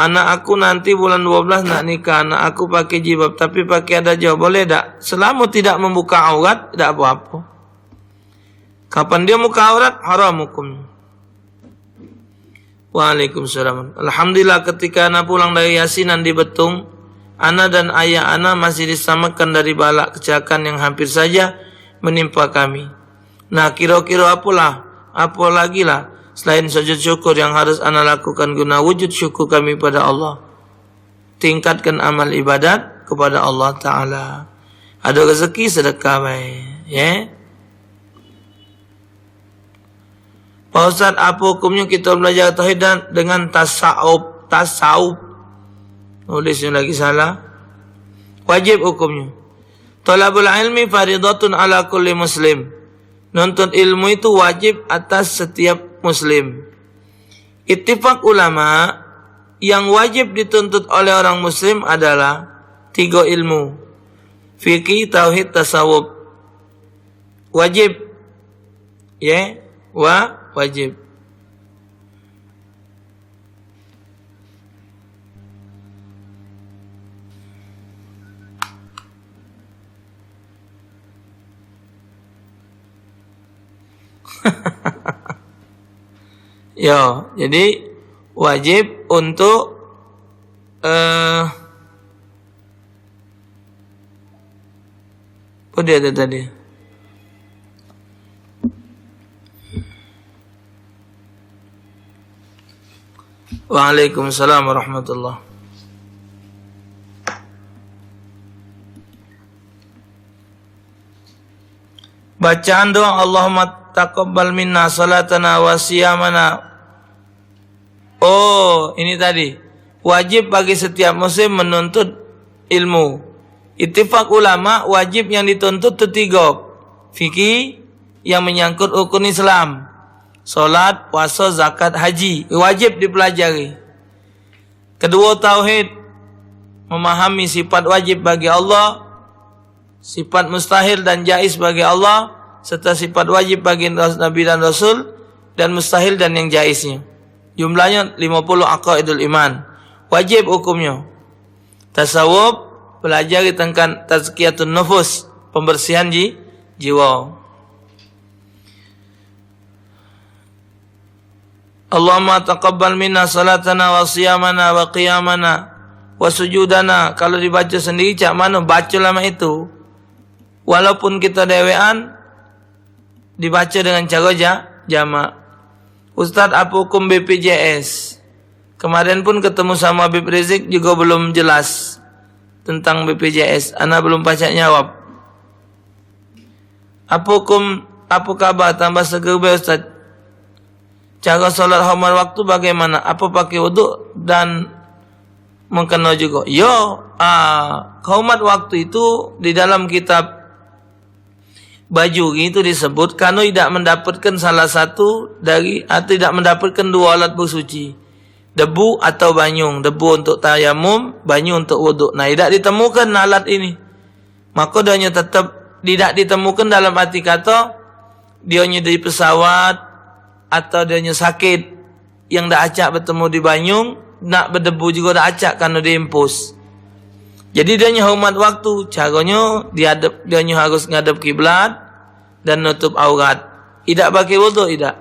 anak aku nanti bulan 12 nak nikah, anak aku pakai jilbab tapi pakai ada jawab, boleh tak? Selama tidak membuka aurat, tidak apa-apa. Kapan dia buka aurat, haram hukumnya. Waalaikumsalam. Alhamdulillah ketika anak pulang dari yasinan di Betung, anak dan ayah anak masih diselamatkan dari balak kecelakaan yang hampir saja menimpa kami. Nah, kira-kira apa lagi lah selain sujud syukur yang harus anak lakukan guna wujud syukur kami pada Allah. Tingkatkan amal ibadat kepada Allah Ta'ala. Ada rezeki sedekah baik. Ya. Pak Ustaz, apa hukumnya kita belajar tauhid dengan tasawuf? Nulisnya lagi salah. Wajib hukumnya. Talabul ilmi faridatun ala kulli muslim. Nuntut ilmu itu wajib atas setiap muslim. Ittifaq ulama, yang wajib dituntut oleh orang muslim adalah 3 ilmu. Fikih, tauhid, tasawuf. Wajib. Ya, wajib. Ya, jadi wajib untuk apa dia tadi? Waalaikumsalam warahmatullahi. Bacaan doa Allahumma taqabbal minna salatana wa siyamana. Oh, ini tadi. Wajib bagi setiap muslim menuntut ilmu. Ittifaq ulama, wajib yang dituntut itu 3. Fikih yang menyangkut rukun Islam. Salat, puasa, zakat, haji. Wajib dipelajari. Kedua, tauhid. Memahami sifat wajib bagi Allah, sifat mustahil dan jaiz bagi Allah, serta sifat wajib bagi Nabi dan Rasul, dan mustahil dan yang jaiznya. Jumlahnya 50 aqaidul iman. Wajib hukumnya. Tasawuf, pelajari tentang tazkiyatun nufus, pembersihan jiwa. Allahumma taqabbal minna salatana wa siyamana wa qiyamana wa sujudana. Kalau dibaca sendiri cak mana baca lama itu. Walaupun kita dewean, dibaca dengan cara jamak. Ustaz, apa hukum BPJS? Kemarin pun ketemu sama Habib Rizik juga belum jelas tentang BPJS. Ana belum pacak jawab. Apa hukum, apa kabar tambah seger be Ustaz? Cara solat hormat waktu bagaimana? Apa pakai wuduk dan mengkena juga? Hormat waktu itu di dalam kitab baju itu disebut karena tidak mendapatkan salah satu dari atau tidak mendapatkan 2 alat bersuci, debu atau banyung. Debu untuk tayamum, banyung untuk wuduk. Nah, tidak ditemukan alat ini, maka dia tetap tidak ditemukan dalam arti kata dia di pesawat atau dia sakit yang dah acak bertemu di banyung, nak berdebu juga dah acak karena diimpus. Jadi dia hormat waktu, caranya dia harus ngadep kiblat dan nutup aurat. Tidak pakai wudu, tidak.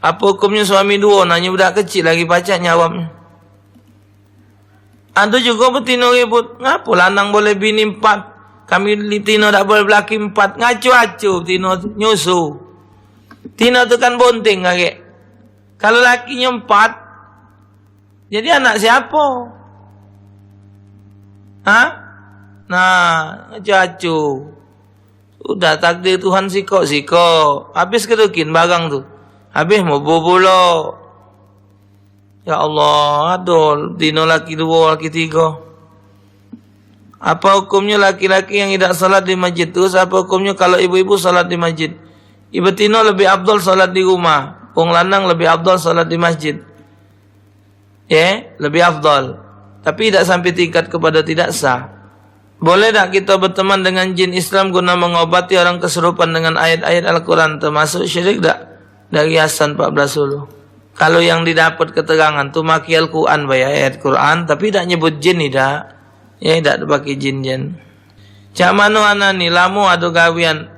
Apa hukumnya suami 2? Nanya budak kecil lagi pacak nyawabnya. Ada juga betina ribut. Ngapa lanang boleh bini 4? Kami betina tak boleh belaki 4. Ngacu-acu betina nyusu. Betina tu kan bonting kakek. Kalau lakinya 4, jadi anak siapa? Nah, ngacu-acu. Udah takdir Tuhan siko. Habis kedukin bagang tu. Habis mau bobo. Ya Allah, adol. Dino laki 2, laki 3. Apa hukumnya laki-laki yang tidak salat di masjid? Terus apa hukumnya kalau ibu-ibu salat di masjid? Ibu tino lebih abdul salat di rumah. Wong lanang lebih abdul salat di masjid. Lebih abdul. Tapi tidak sampai tingkat kepada tidak sah. Boleh tak kita berteman dengan jin Islam guna mengobati orang kesurupan dengan ayat-ayat Al-Quran? Termasuk syirik tak? Dari Hasan 14 dulu. Kalau yang didapat keterangan tu maki Al-Quran ayat Quran, tapi tak nyebut jin tidak. Ya tidak pakai jin. Cak manu anani lamu ado gawian.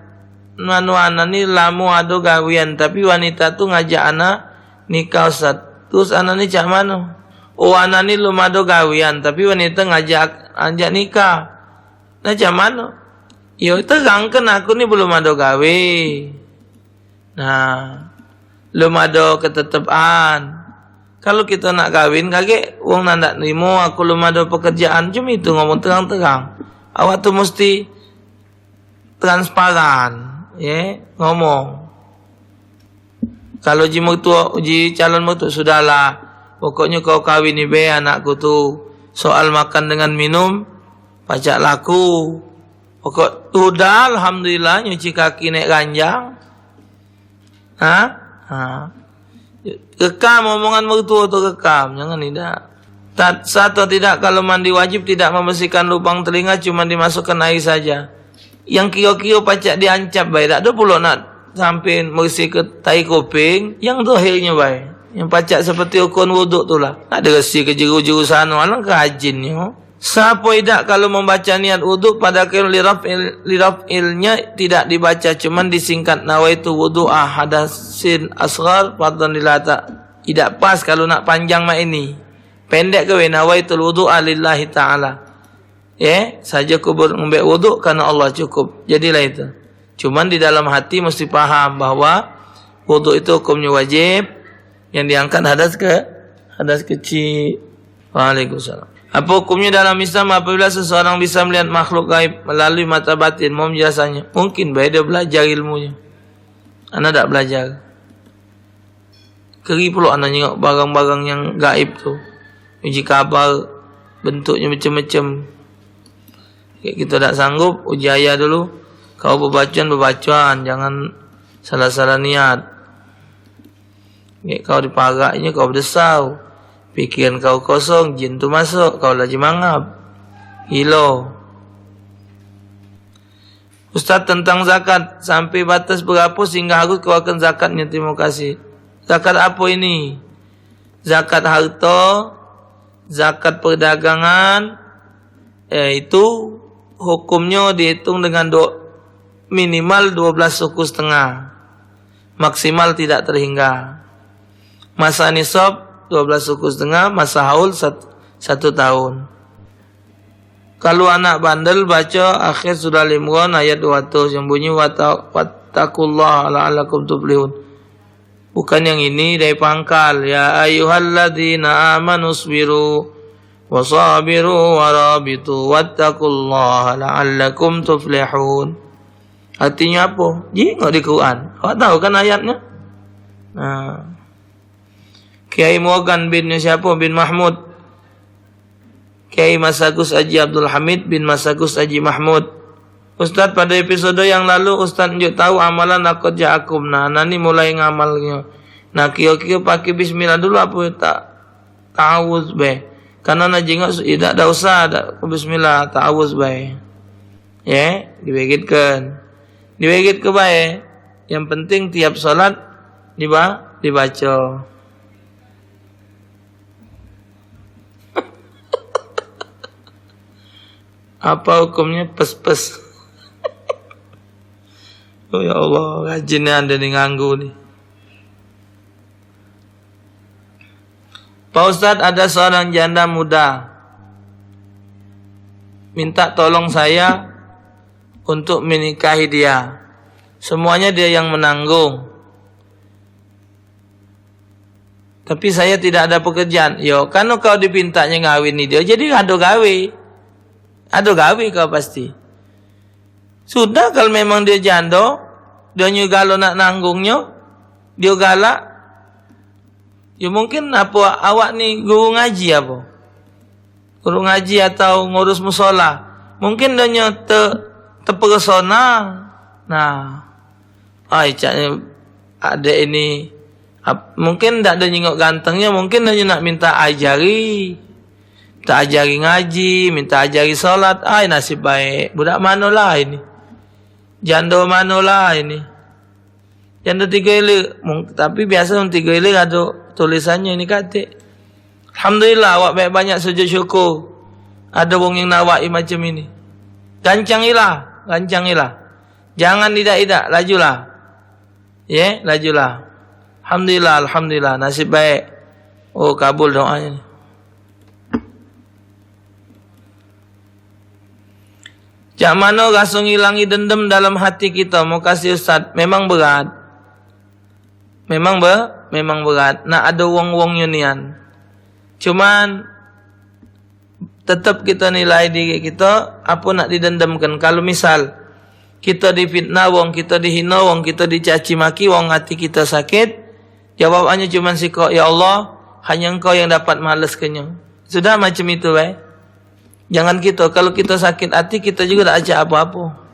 Manu anani lamu ado gawian, tapi wanita tu ngajak anak nikah Ustaz. Terus anani cak manu? Oh anani lumado gawian, tapi wanita ngajak nikah. Nah cak manu? Yo terangkan aku ni belum ada gawe. Nah, belum ada ketetapan. Kalau kita nak kawin kage wong nandak nimo aku belum ada pekerjaan, cuma itu ngomong terang-terang. Awak tu mesti transparan, ya, ngomong. Kalau uji calon mertua sudahlah, pokoknya kau kawin ni be anakku tu. Soal makan dengan minum pacak laku. Pokok udah alhamdulillah nyuci kaki naik ranjang. Kekam omongan mertua tu kekam, jangan tidak. Satu tidak kalau mandi wajib tidak membersihkan lubang telinga, cuma dimasukkan air saja. Yang kio-kio pacak diancap baik, tak ada pula nak sampai bersih ke tai kuping, yang dohirnya baik. Yang pacak seperti ukun wuduk tu lah. Nak bersih ke jeru-jeru sana, alang rajinnya. Siapa tidak kalau membaca niat wuduk pada liraf'ilnya tidak dibaca, cuman disingkat nawaitu wudu'a hadasin asghar fadlan lilata. Tidak pas kalau nak panjang mak ini. Pendek ke nawaitu wudu'a lillahi ta'ala. Saja kubur ngambil wuduk karena Allah cukup. Jadilah itu. Cuman di dalam hati mesti paham bahwa wuduk itu hukumnya wajib, yang diangkat hadas kecil. Waalaikumsalam. Apa hukumnya dalam Islam apabila seseorang bisa melihat makhluk gaib melalui mata batin? Mau menjelaskannya? Mungkin baik dia belajar ilmunya. Anda tak belajar. Keri pula anda tengok barang-barang yang gaib tu. Uji kabar bentuknya macam-macam. Kita tak sanggup, uji ayah dulu. Kau berbacaan, jangan salah-salah niat. Kau diparaknya, kau berdesau. Pikiran kau kosong, jin tu masuk, kau lagi mangap. Hilo. Ustaz tentang zakat, sampai batas berapa sehingga harus keluarkan zakatnya? Terima kasih. Zakat apa ini? Zakat harta, zakat perdagangan, itu hukumnya dihitung dengan minimal 12 suku setengah. Maksimal tidak terhingga. Masa nisab 12 suku setengah, masa haul 1 tahun. Kalau anak bandel baca akhir surah Al-Imran ayat 200 yang bunyi wattaqullaha la'allakum tuflihun. Bukan yang ini dari pangkal ya ayyuhalladzina amanu sabiru wasabiru warabitu wattaqullaha la'allakum tuflihun. Artinya apa? Jengok di Quran. Awak tahu kan ayatnya? Nah, Kiai Morgan bin siapa bin Mahmud, Kiai Masagus Haji Abdul Hamid bin Masagus Haji Mahmud. Ustaz pada episode yang lalu Ustaz tunjuk tahu amalan laqad ja'akum. Nah, nani mulai ngamalnya. Nah, kio-kio pakai bismillah dulu apa tak ta'awuz be. Karena nak jengok tidak ada usah ada bismillah ta'awuz be. Ya, dibegitkan. Dibegit ke bae. Yang penting tiap salat dibaca. Apa hukumnya pes-pes? Oh ya Allah, rajinnya anda ni nganggu ni. Pak Ustadz, ada seorang janda muda minta tolong saya untuk menikahi dia. Semuanya dia yang menanggung. Tapi saya tidak ada pekerjaan. Yo, kan kau dipintanya ngawin ni dia, jadi ada gawe. Ada gawe kau pasti. Sudah kalau memang dia jando, dia nyugalo nak nanggungnya, dia galak. Ya mungkin apa awak ni guru ngaji apa? Guru ngaji atau ngurus musola. Mungkin dia terpesona. Nah, caknya ada ini. Mungkin tak ada nyengok gantengnya, mungkin dia nak minta ajari. Minta ajari ngaji, minta ajari solat. Nasib baik. Budak manolah ini. Jando manolah ini. Yang 3 ilir. Tapi biasa 3 ilir ada tulisannya ini kata. Alhamdulillah awak banyak sujud syukur. Ada wong yang nawai macam ini. Gancangilah. Jangan tidak, lajulah. Ya, lajulah. Alhamdulillah, nasib baik. Oh, kabul doanya. Jak mana rasa ngilangi dendam dalam hati kita? Mau kasih Ustaz, memang berat. Memang berat. Nak ada wong-wong unian. Cuman tetap kita nilai diri kita, apa nak didendamkan. Kalau misal kita difitnah wong, kita dihina wong, kita dicaci maki wong, hati kita sakit, jawabannya cuma sikok, ya Allah, hanya Engkau yang dapat malaskannya. Sudah macam itu, Jangan kita, kalau kita sakit hati, kita juga tak ajak apa-apa.